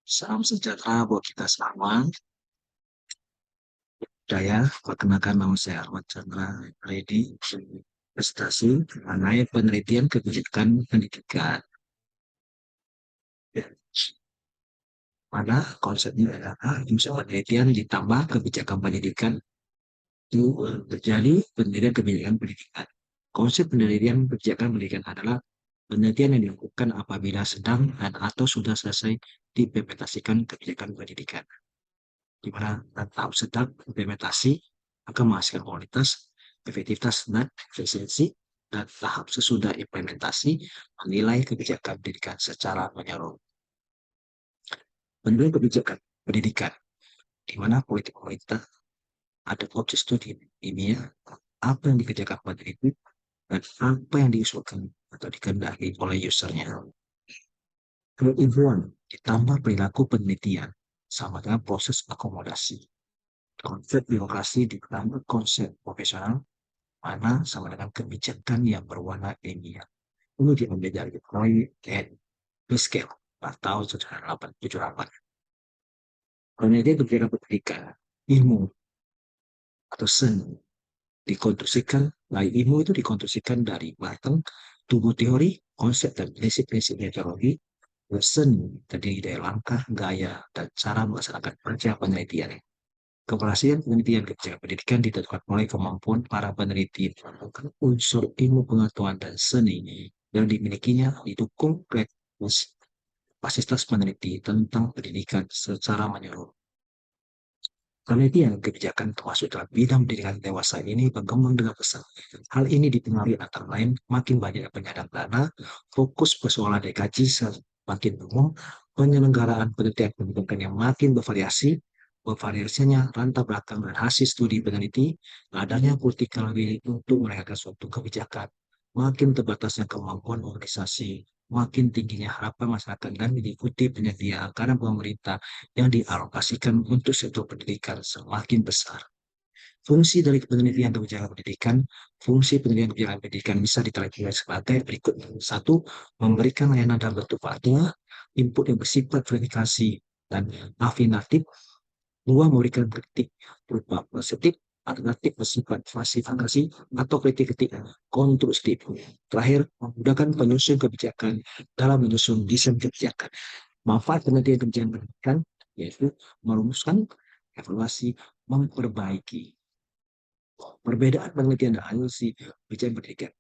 Salam sejahtera buat kita semua. Saya perkenalkan nama saya Ahmad Chandra Reddy, prestasi mengenai penelitian kebijakan pendidikan. Mana konsepnya adalah unsur penelitian ditambah kebijakan pendidikan itu terjadi penelitian kebijakan pendidikan. Konsep penelitian kebijakan pendidikan adalah penelitian yang dilakukan apabila sedang dan atau sudah selesai diimplementasikan kebijakan pendidikan, di mana tahap sedang implementasi akan menghasilkan kualitas, efektivitas, dan efisiensi, dan tahap sesudah implementasi menilai kebijakan pendidikan secara menyeluruh. Penilaian kebijakan pendidikan, di mana politik pemerintah ada objek studi ilmiah, apa yang dikerjakan peneliti, dan apa yang diusulkan atau dikehendaki oleh usernya. Keilmuan ditambah perilaku penelitian sama dengan proses akomodasi. Konsep birokrasi ditambah konsep profesional mana sama dengan kebijakan yang berwarna ilmiah. Ini diambil dari proyek and scale atau 7878. Penelitian kebijakan pendidikan, ilmu atau seni dikonstruksikan, ilmu itu dikonstruksikan dari matang tubuh teori, konsep dan prinsip-prinsip metodologi, seni terdiri dari langkah, gaya, dan cara melaksanakan kerja penelitian. Keberhasilan penelitian kebijakan pendidikan ditentukan oleh kemampuan para peneliti menemukan unsur ilmu pengetahuan dan seni yang dimilikinya, didukung kapasitas peneliti tentang pendidikan secara menyeluruh. Penelitian kebijakan termasuk dalam bidang pendidikan dewasa ini berkembang dengan pesat. Hal ini dipengaruhi antara lain makin banyak penyandang dana, fokus persoalan dikaji semakin umum, penyelenggaraan penelitian pendidikan yang makin bervariasinya rantau belakang dan hasil studi peneliti, adanya political will untuk melahirkan suatu kebijakan, makin terbatasnya kemampuan organisasi, makin tingginya harapan masyarakat dan diikuti penyedia anggaran pemerintah yang dialokasikan untuk sektor pendidikan semakin besar. Fungsi dari penelitian kebijakan pendidikan, fungsi penelitian kebijakan pendidikan bisa diteliti sebagai berikut. Satu, memberikan layanan dalam bentuk fakta, input yang bersifat verifikasi dan afirmatif. Dua, memberikan kritik berupa positif, alternatif bersifat falsifikasi atau kritik-kritik konstruktif. Terakhir, memudahkan penyusun kebijakan dalam menyusun desain kebijakan. Manfaat penelitian kebijakan pendidikan yaitu merumuskan, evaluasi, memperbaiki. Perbedaan penelitian dan analisis kebijakan pendidikan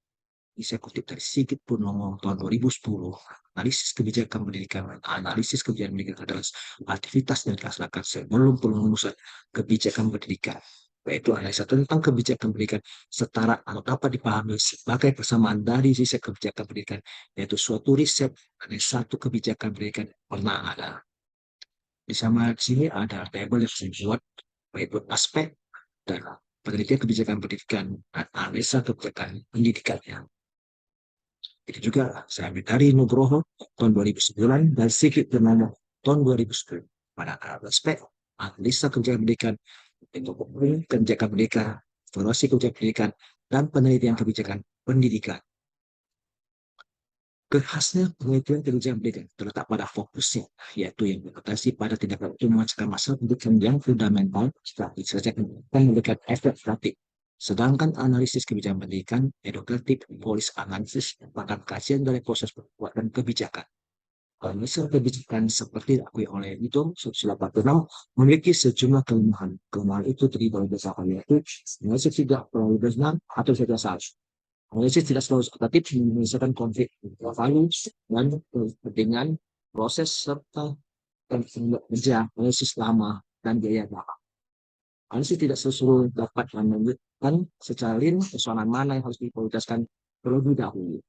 bisa kutip dari Sigit Purnomo tahun 2010. Analisis kebijakan pendidikan, analisis kebijakan pendidikan adalah aktivitas yang dilaksanakan sebelum perumusan kebijakan pendidikan, yaitu analisa tentang kebijakan pendidikan setara atau dapat dipahami sebagai persamaan dari sisi kebijakan pendidikan, yaitu suatu riset dari satu kebijakan pendidikan pernah ada. Di sini ada tabel yang dibuat, yaitu aspek dan penelitian kebijakan pendidikan dan analisa kebijakan pendidikannya. Itu juga saya ambil dari Nugroho tahun 2009 dan Sigit Purnomo tahun 2010. Pada aspek analisa kebijakan pendidikan, kebijakan pendidikan, evaluasi kebijakan pendidikan, dan penelitian kebijakan pendidikan. Khasnya penelitian kebijakan pendidikan terletak pada fokusnya, yaitu yang berorientasi pada tindakan untuk memecahkan masalah pendidikan yang fundamental, strategis, dan memberikan efek praktik. Sedangkan analisis kebijakan pendidikan, educatif, policy analisis, merupakan kajian dari proses pembuatan kebijakan. Misal kebijakan seperti diakui oleh Nidom 186 memiliki sejumlah kelemahan. Kelemahan itu terdiri dari beberapa, yaitu analisis tidak terlalu benar atau tidak salah. Analisis tidak selalu ekspektatif menyelesaikan konflik value dan kepentingan proses serta kerja analisis lama dan biaya lama. Analisis tidak selalu dapat menunjukkan secara lin persoalan mana yang harus diprioritaskan terlebih dahulu.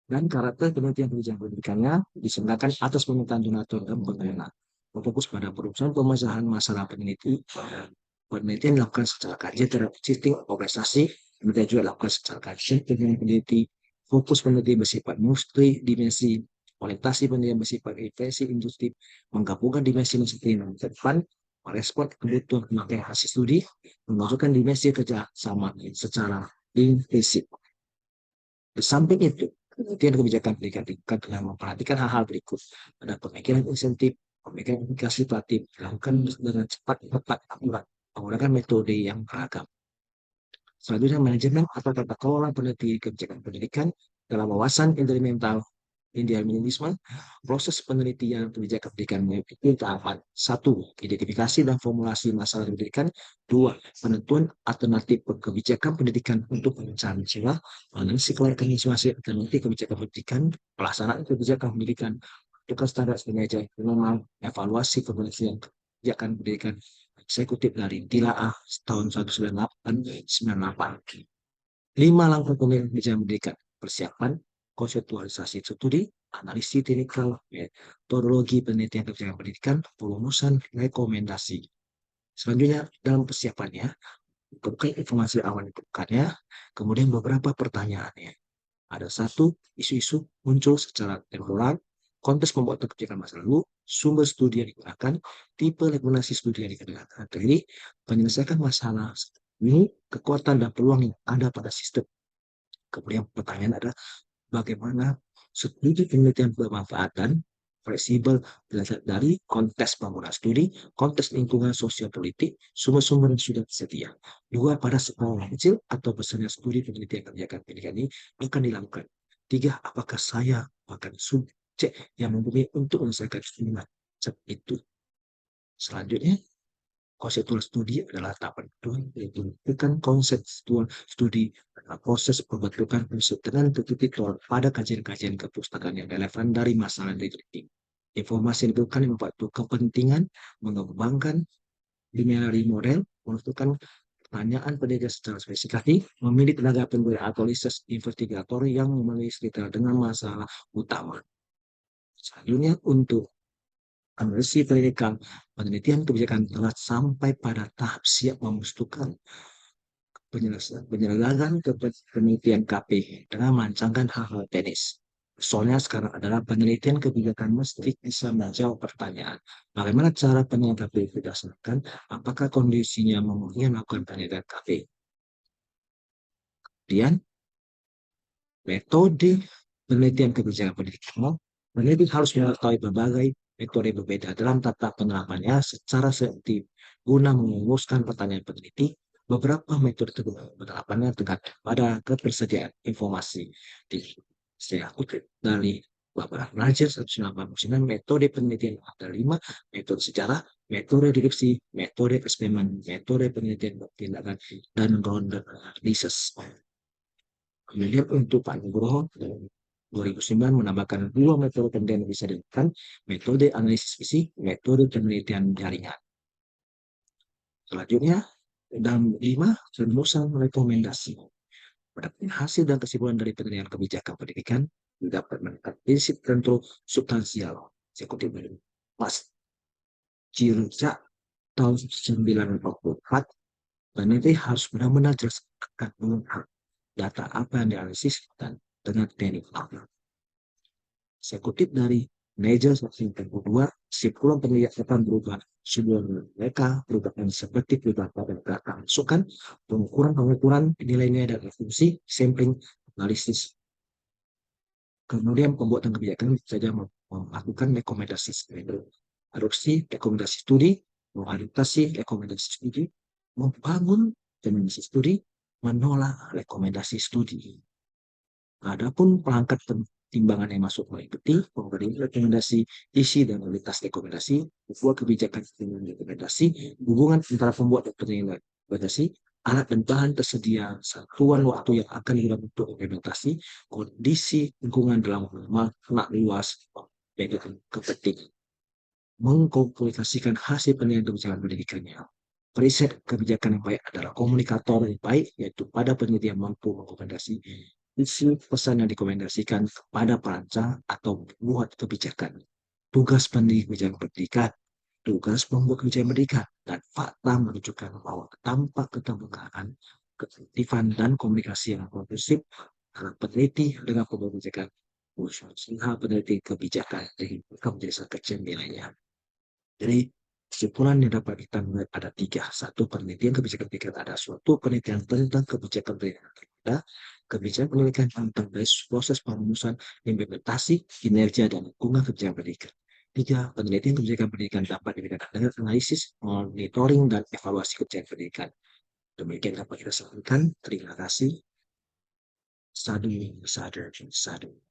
Dan karakter penelitian kebijakan pendidikannya diselenggarakan atas permintaan donatur dan pemerintah. Berfokus pada perusahaan permasalahan masalah peneliti. Penelitian dilakukan secara kajian terhadap sistem organisasi, penelitian juga dilakukan secara kajian dengan peneliti. Fokus penelitian bersifat multi dimensi, orientasi penelitian bersifat invasi industri, menggabungkan dimensi disiplin dan depan, merespon kebutuhan pemakaian hasil studi, memasukkan dimensi kerja sama secara intensif. Di samping itu, Penelitian kebijakan pendidikan dilakukan dengan memperhatikan hal-hal berikut. Ada pemikiran insentif, pemikiran aplikasi platif, dilakukan dengan cepat, tepat, akurat, menggunakan metode yang beragam. Selanjutnya, manajemen atau tata kelola peneliti kebijakan pendidikan dalam wawasan instrumental Indianisme, proses penelitian kebijakan pendidikan memiliki tahapan. Satu, identifikasi dan formulasi masalah pendidikan. Dua, penentuan alternatif kebijakan pendidikan untuk pemecahan masalah. Analisis kelayakan informasi alternatif kebijakan pendidikan, pelaksanaan kebijakan pendidikan, tukar standar pengajar normal, evaluasi kebijakan pendidikan eksekutif dari Tilaah tahun 1998. 5 langkah kebijakan pendidikan, persiapan, konseptualisasi studi, analisis teknikal, metodologi penelitian kebijakan pendidikan, perumusan rekomendasi. Selanjutnya, dalam persiapannya, bukan informasi awal ditemukannya, kemudian beberapa pertanyaannya. Ada satu, isu-isu muncul secara temporal, konteks pembuatan kebijakan masa lalu, sumber studi yang digunakan, tipe rekomendasi studi yang digunakan. Jadi, penyelesaian masalah ini, kekuatan dan peluang yang ada pada sistem. Kemudian pertanyaan adalah bagaimana studi penelitian bermanfaat dan fleksibel belajar dari konteks bangunan studi, konteks lingkungan sosial politik, sumber-sumber yang sudah tersedia. Dua, pada skala kecil atau besarnya studi penelitian kebijakan pendidikan ini akan dilakukan. Tiga, apakah saya akan subjek yang mempunyai untuk menyelesaikan studi macam itu. Selanjutnya, konseptual studi adalah tahapan kedua, yaitu menentukan konseptual studi adalah proses pembentukan konsep dengan titik tolak pada kajian-kajian kepustakaan yang relevan dari masalah yang diteliti. Informasi yang diberikan membantu kepentingan mengembangkan linearity model, menentukan pertanyaan pendidikan secara spesifik, memilih tenaga peneliti atau research investigator yang memiliki sekitar dengan masalah utama. Selanjutnya, untuk analisis pendidikan, penelitian kebijakan telah sampai pada tahap siap memutuskan penyelenggaraan penelitian KP dengan merancangkan hal-hal teknis. Soalnya sekarang adalah penelitian kebijakan mesti bisa menjawab pertanyaan. Bagaimana cara penelitian KP berdasarkan apakah kondisinya memungkinkan melakukan penelitian KP. Kemudian, metode penelitian kebijakan pendidikan. Peneliti harus mengetahui berbagai metode berbeda dalam tata penerapannya secara selektif guna merumuskan pertanyaan peneliti. Beberapa metode penerapannya tergantung pada ketersediaan informasi. Saya kutip dari beberapa belajar 189 metode penelitian ada 5, metode sejarah, metode deduksi, metode eksperimen, metode penelitian tindakan, dan grounded research. Kemudian untuk Pak Nugroho 2009 menambahkan 2 metode penelitian yang bisa dilakukan, metode analisis fisik, metode penelitian jaringan. Selanjutnya, dalam 5, rumusan rekomendasi. Berdasarkan hasil dan kesimpulan dari penelitian kebijakan pendidikan, dapat menekan prinsip tertentu substansial. Saya kutip dari Mas Cirza tahun 1944, peneliti harus benar-benar jelaskan data apa yang dianalisis dan dengan teknik apa. Saya kutip dari Major 192, kesimpulan penelitian akan berubah sebelum mereka berubah seperti berubah pada belakang. Masukan, pengukuran nilai-nilai dan fungsi, sampling, analisis. Kemudian pembuatan kebijakan saja melakukan rekomendasi adopsi rekomendasi studi, mengadaptasi rekomendasi studi, membangun rekomendasi studi, menolak rekomendasi studi. Adapun perangkat timbangan yang masuk meliputi pemberi rekomendasi, isi dan kualitas rekomendasi, sebuah kebijakan rekomendasi, hubungan antara pembuat dan penerima rekomendasi, alat dan bahan tersedia, satuan waktu yang akan digunakan untuk implementasi, kondisi lingkungan dalam makna luas, dan kepentingan. Mengkomunikasikan hasil penilaian kebijakan pendidikannya. Preset kebijakan yang baik adalah komunikator yang baik, yaitu pada penyedia mampu merekomendasi isi pesan yang direkomendasikan kepada perancang atau pembuat kebijakan. Tugas pendidik kebijakan pendidikan, tugas pembuat kebijakan pendidikan, dan fakta menunjukkan bahwa tanpa keterbukaan, ketertiban, dan komunikasi yang kondusif antara peneliti dengan pembuat kebijakan, usaha peneliti kebijakan akan menjadi sangat kecil nilainya. Jadi kesimpulan yang dapat kita melihat ada 3. 1, penelitian kebijakan pendidikan ada suatu penelitian tentang kebijakan pendidikan ada. Kebijakan pendidikan tentang proses perumusan, implementasi, kinerja, dan lingkungan kebijakan pendidikan. 3. Penelitian kebijakan pendidikan dapat dibedakan dengan analisis, monitoring, dan evaluasi kebijakan pendidikan. Demikian dapat kita sampaikan. Terima kasih. Sadu, sadu, sadu.